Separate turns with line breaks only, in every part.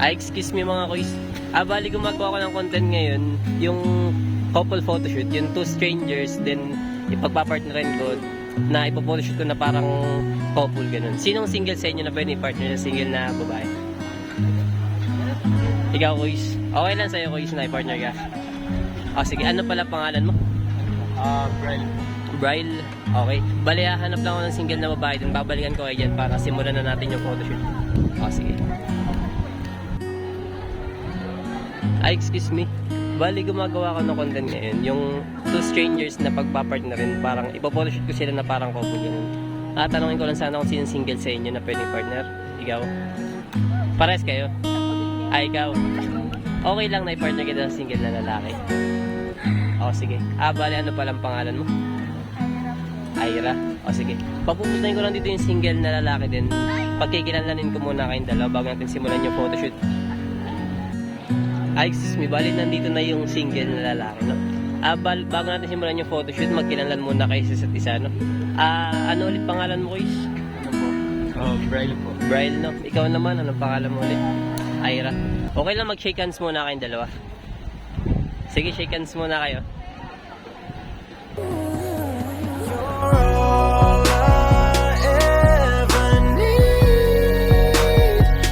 Excuse me mga kuys. Bali gumagawa ko ng content ngayon, yung couple photoshoot, yung two strangers, then ipagpapartnerin ko na ipophotoshoot ko na parang couple ganun. Sinong single sa inyo na pwede partner sa single na babae? Ikaw kuys. Okay lang sa'yo kuys na i-partner ka. Sige, ano pala pangalan mo?
Bryle.
Bryle. Okay. Bali, hanap lang ako ng single na babae, then babalikan ko kayo dyan para simulan na natin yung photoshoot. Sige. Excuse me. Bali, gumagawa ko ng content ngayon. Yung two strangers na pagpapartnerin, parang ipophotoshoot ko sila na parang couple ganun. Tanungin ko lang sana kung sinong single sa inyo na pwedeng partner. Ikaw? Pares kayo? Ikaw? Okay lang na i-partner kita sa single na lalaki. Sige. Bali, ano palang pangalan mo? Ira. Sige. Papupuntahin ko lang dito yung single na lalaki din. Pagkikilalanin ko muna kayong dalawa bago natin simulan yung photoshoot. Excuse me, bali nandito na yung single na lalaki, no? Bago natin simulan yung photoshoot, magkilanlan muna kayo sa isa't isa, no? Ano ulit pangalan mo, Kuys?
Ano po? Bryle po.
Bryle, no? Ikaw naman, anong pangalan mo ulit? Ira. Okay lang mag-shake hands muna kayong dalawa. Sige, shake hands muna kayo.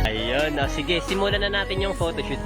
Ayun, sige, simulan na natin yung photoshoot.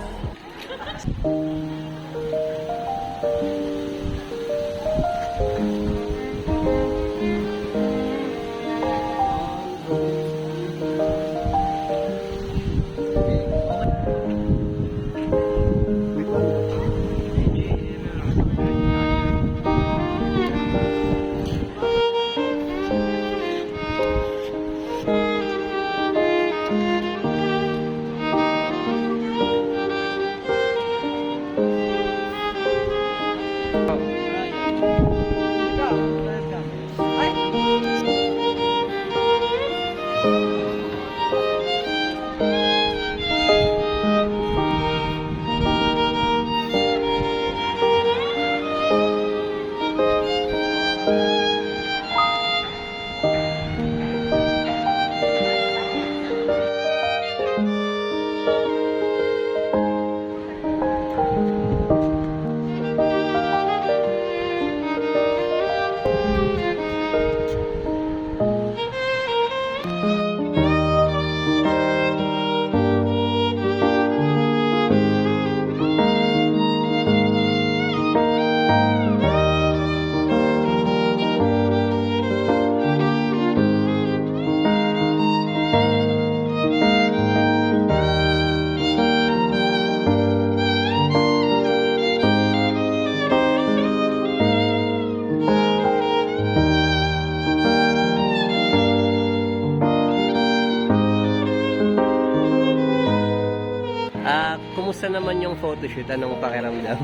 Kumusta naman yung photoshoot? Anong pakiramdam?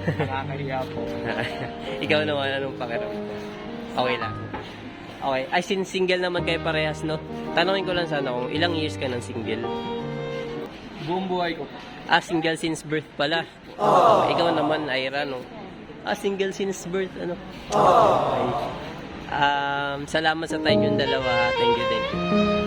Nakakahiya po.
Ikaw naman, anong pakiramdam? Okay lang. Okay. Single naman kayo parehas, no? Tanungin ko lang sana kung ilang years ka ng single?
Buong buhay ko po.
Single since birth pala. Ikaw naman, Ira, no? Single since birth, ano? Okay. Salamat sa time yung dalawa. Thank you, thank you.